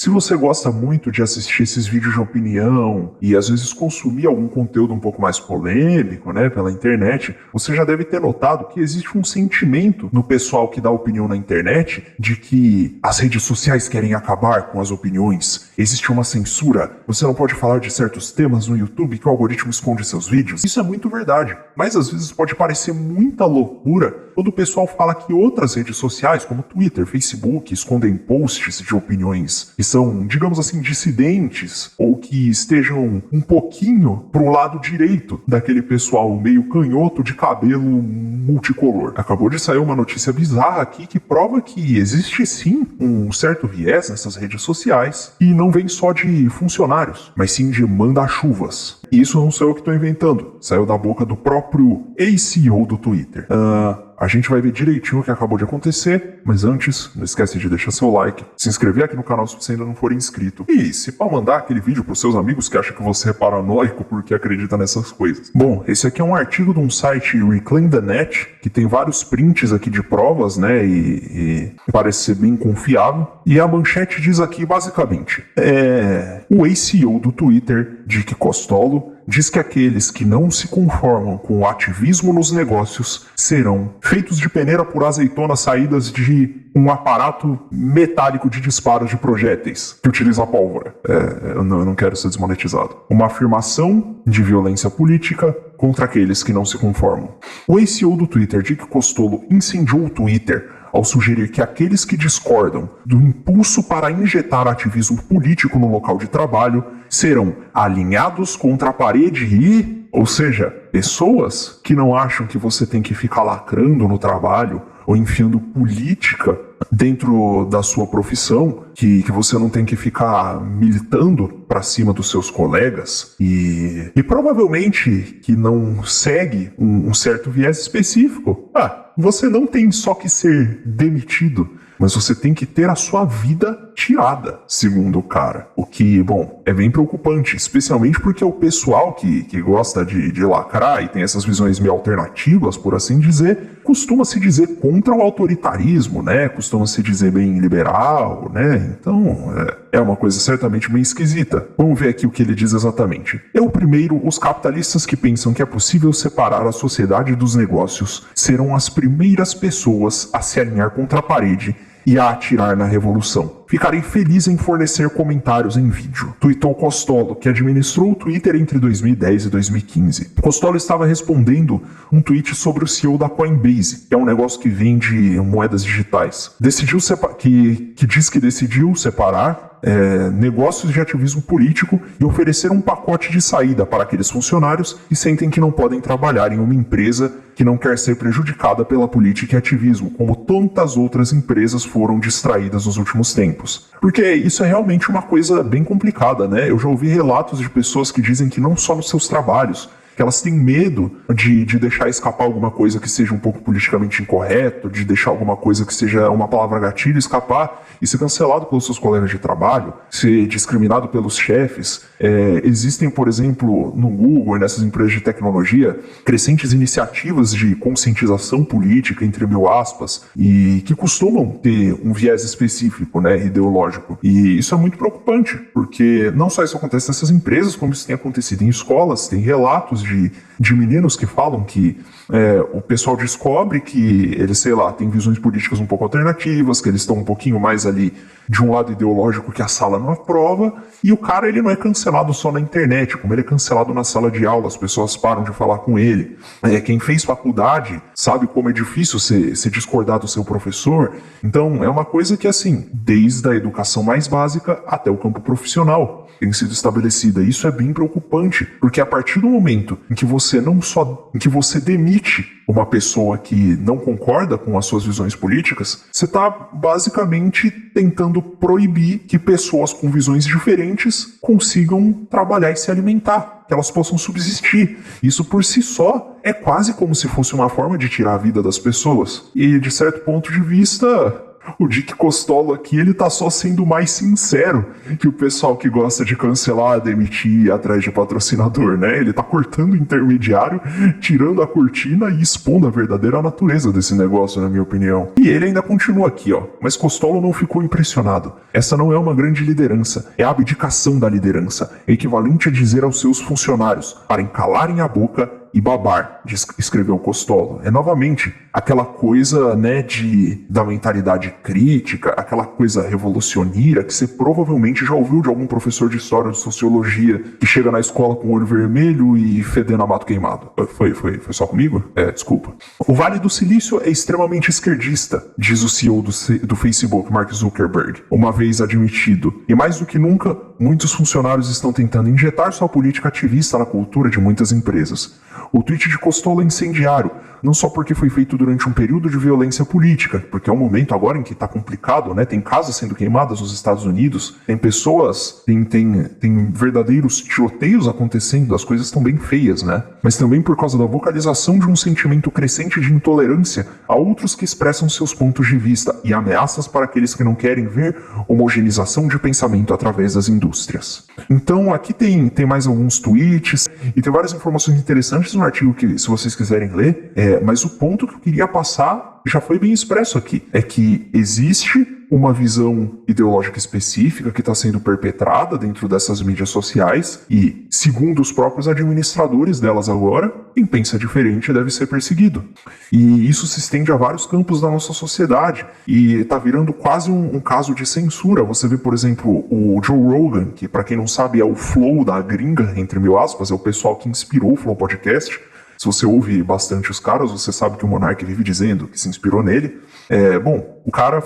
Se você gosta muito de assistir esses vídeos de opinião e às vezes consumir algum conteúdo um pouco mais polêmico, né, pela internet, você já deve ter notado que existe um sentimento no pessoal que dá opinião na internet de que as redes sociais querem acabar com as opiniões. Existe uma censura, você não pode falar de certos temas no YouTube que o algoritmo esconde seus vídeos. Isso é muito verdade, mas às vezes pode parecer muita loucura quando o pessoal fala que outras redes sociais, como Twitter, Facebook, escondem posts de opiniões que são, digamos assim, dissidentes ou que estejam um pouquinho pro lado direito daquele pessoal meio canhoto de cabelo multicolor. Acabou de sair uma notícia bizarra aqui que prova que existe sim um certo viés nessas redes sociais e não vem só de funcionários, mas sim de manda-chuvas. E isso não sou eu que estou inventando, saiu da boca do próprio ex-CEO do Twitter. A gente vai ver direitinho o que acabou de acontecer, mas antes, não esquece de deixar seu like, se inscrever aqui no canal se você ainda não for inscrito, e se pá, mandar aquele vídeo pros seus amigos que acham que você é paranoico porque acredita nessas coisas. Bom, esse aqui é um artigo de um site Reclaim the Net, que tem vários prints aqui de provas, né, e parece ser bem confiável, e a manchete diz aqui basicamente, o ex-CEO do Twitter, Dick Costolo, diz que aqueles que não se conformam com o ativismo nos negócios serão feitos de peneira por azeitonas saídas de um aparato metálico de disparos de projéteis que utiliza pólvora. Eu não quero ser desmonetizado. Uma afirmação de violência política contra aqueles que não se conformam. O ex-CEO do Twitter, Dick Costolo, incendiou o Twitter ao sugerir que aqueles que discordam do impulso para injetar ativismo político no local de trabalho serão alinhados contra a parede e, ou seja, pessoas que não acham que você tem que ficar lacrando no trabalho ou enfiando política dentro da sua profissão, que você não tem que ficar militando para cima dos seus colegas e provavelmente que não segue um certo viés específico. Você não tem só que ser demitido, mas você tem que ter a sua vida tirada, segundo o cara. O que, bom, é bem preocupante, especialmente porque o pessoal que gosta de lacrar e tem essas visões meio alternativas, por assim dizer, costuma se dizer contra o autoritarismo, né? Costuma se dizer bem liberal, né? Então, é uma coisa certamente bem esquisita. Vamos ver aqui o que ele diz exatamente. Primeiro, os capitalistas que pensam que é possível separar a sociedade dos negócios serão as primeiras pessoas a se alinhar contra a parede e a atirar na revolução. Ficarei feliz em fornecer comentários em vídeo. Tweetou Costolo, que administrou o Twitter entre 2010 e 2015. Costolo estava respondendo um tweet sobre o CEO da Coinbase, que é um negócio que vende moedas digitais. Que diz que decidiu separar negócios de ativismo político e oferecer um pacote de saída para aqueles funcionários que sentem que não podem trabalhar em uma empresa que não quer ser prejudicada pela política e ativismo, como tantas outras empresas foram distraídas nos últimos tempos. Porque isso é realmente uma coisa bem complicada, né? Eu já ouvi relatos de pessoas que dizem que não só nos seus trabalhos, que elas têm medo de deixar escapar alguma coisa que seja um pouco politicamente incorreto, de deixar alguma coisa que seja uma palavra gatilho escapar e ser cancelado pelos seus colegas de trabalho, ser discriminado pelos chefes. Existem, por exemplo, no Google e nessas empresas de tecnologia, crescentes iniciativas de conscientização política, entre mil aspas, e que costumam ter um viés específico, né, ideológico. E isso é muito preocupante, porque não só isso acontece nessas empresas, como isso tem acontecido em escolas, tem relatos de meninos que falam que o pessoal descobre que eles, sei lá, têm visões políticas um pouco alternativas, que eles estão um pouquinho mais ali de um lado ideológico que a sala não aprova, e o cara, ele não é cancelado só na internet, como ele é cancelado na sala de aula, as pessoas param de falar com ele. Quem fez faculdade sabe como é difícil se discordar do seu professor. Então, é uma coisa que, assim, desde a educação mais básica até o campo profissional tem sido estabelecida. Isso é bem preocupante, porque a partir do momento em que você demite uma pessoa que não concorda com as suas visões políticas, você está basicamente tentando proibir que pessoas com visões diferentes consigam trabalhar e se alimentar, que elas possam subsistir. Isso por si só é quase como se fosse uma forma de tirar a vida das pessoas. E de certo ponto de vista, O Dick Costolo aqui, ele tá só sendo mais sincero que o pessoal que gosta de cancelar, demitir atrás de patrocinador, né? Ele tá cortando o intermediário, tirando a cortina e expondo a verdadeira natureza desse negócio, na minha opinião. E ele ainda continua aqui, ó. Mas Costolo não ficou impressionado. Essa não é uma grande liderança, é a abdicação da liderança. É equivalente a dizer aos seus funcionários para calarem a boca e babar, escreveu Costolo. É novamente aquela coisa, né, da mentalidade crítica, aquela coisa revolucionária que você provavelmente já ouviu de algum professor de história, de sociologia, que chega na escola com o olho vermelho e fedendo a mato queimado. Foi só comigo? Desculpa. O Vale do Silício é extremamente esquerdista, diz o CEO do Facebook, Mark Zuckerberg, uma vez admitido. E mais do que nunca, muitos funcionários estão tentando injetar sua política ativista na cultura de muitas empresas. O tweet de Costolo é incendiário, não só porque foi feito durante um período de violência política, porque é um momento agora em que está complicado, né? Tem casas sendo queimadas nos Estados Unidos, tem pessoas, tem verdadeiros tiroteios acontecendo, as coisas estão bem feias, né? Mas também por causa da vocalização de um sentimento crescente de intolerância a outros que expressam seus pontos de vista e ameaças para aqueles que não querem ver homogeneização de pensamento através das indústrias. Então aqui tem mais alguns tweets e tem várias informações interessantes no artigo que, se vocês quiserem ler, mas o ponto que eu queria passar já foi bem expresso aqui, é que existe uma visão ideológica específica que está sendo perpetrada dentro dessas mídias sociais e, segundo os próprios administradores delas agora, quem pensa diferente deve ser perseguido. E isso se estende a vários campos da nossa sociedade e está virando quase um caso de censura. Você vê, por exemplo, o Joe Rogan, que para quem não sabe é o Flow da gringa, entre mil aspas, é o pessoal que inspirou o Flow Podcast. Se você ouve bastante os caras, você sabe que o Monark vive dizendo que se inspirou nele. O cara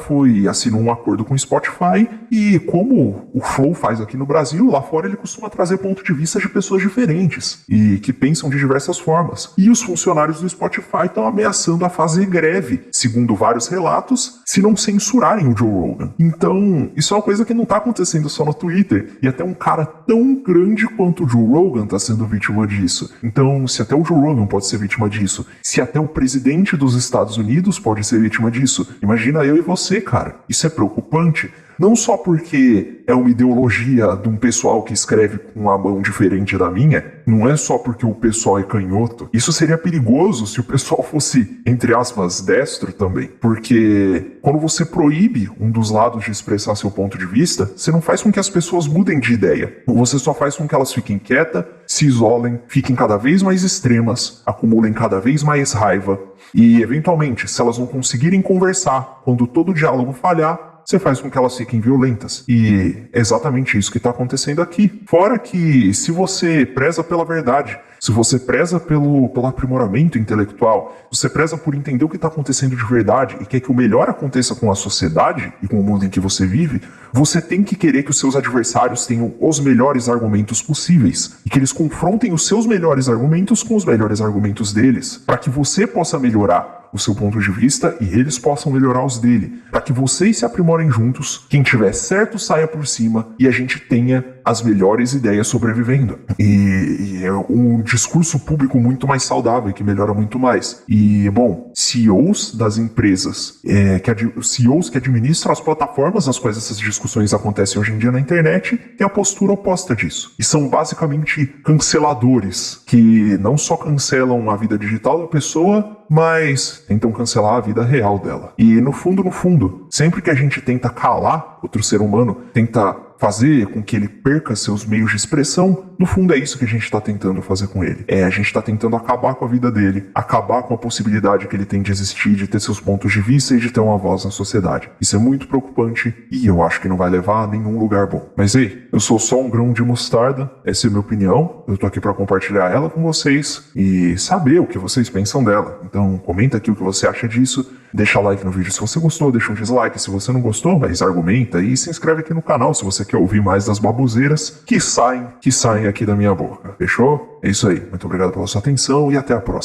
assinou um acordo com o Spotify e como o Flow faz aqui no Brasil, lá fora ele costuma trazer ponto de vista de pessoas diferentes e que pensam de diversas formas. E os funcionários do Spotify estão ameaçando a fazer greve, segundo vários relatos, se não censurarem o Joe Rogan. Então, isso é uma coisa que não está acontecendo só no Twitter. E até um cara tão grande quanto o Joe Rogan está sendo vítima disso. Então, se até o Joe Rogan pode ser vítima disso, se até o presidente dos Estados Unidos pode ser vítima disso, imagina eu e você, cara. Isso é preocupante. Não só porque é uma ideologia de um pessoal que escreve com uma mão diferente da minha, não é só porque o pessoal é canhoto. Isso seria perigoso se o pessoal fosse, entre aspas, destro também. Porque quando você proíbe um dos lados de expressar seu ponto de vista, você não faz com que as pessoas mudem de ideia. Você só faz com que elas fiquem quietas, se isolem, fiquem cada vez mais extremas, acumulem cada vez mais raiva. E, eventualmente, se elas não conseguirem conversar, quando todo o diálogo falhar, você faz com que elas fiquem violentas. E é exatamente isso que está acontecendo aqui. Fora que, se você preza pela verdade, se você preza pelo aprimoramento intelectual, se você preza por entender o que está acontecendo de verdade e quer que o melhor aconteça com a sociedade e com o mundo em que você vive, você tem que querer que os seus adversários tenham os melhores argumentos possíveis e que eles confrontem os seus melhores argumentos com os melhores argumentos deles, para que você possa melhorar o seu ponto de vista e eles possam melhorar os dele, para que vocês se aprimorem juntos, quem tiver certo saia por cima e a gente tenha as melhores ideias sobrevivendo. E é um discurso público muito mais saudável, que melhora muito mais. E, bom, CEOs das empresas, CEOs que administram as plataformas nas quais essas discussões acontecem hoje em dia na internet, têm a postura oposta disso. E são basicamente canceladores, que não só cancelam a vida digital da pessoa, mas tentam cancelar a vida real dela. E no fundo, sempre que a gente tenta calar outro ser humano, tenta fazer com que ele perca seus meios de expressão, no fundo é isso que a gente está tentando fazer com ele. A gente está tentando acabar com a vida dele, acabar com a possibilidade que ele tem de existir, de ter seus pontos de vista e de ter uma voz na sociedade. Isso é muito preocupante e eu acho que não vai levar a nenhum lugar bom. Mas ei, eu sou só um grão de mostarda, essa é a minha opinião, eu tô aqui para compartilhar ela com vocês e saber o que vocês pensam dela. Então comenta aqui o que você acha disso, deixa like no vídeo se você gostou, deixa um dislike se você não gostou, mas argumenta e se inscreve aqui no canal se você quer ouvir mais das baboseiras que saem aqui da minha boca. Fechou? É isso aí. Muito obrigado pela sua atenção e até a próxima.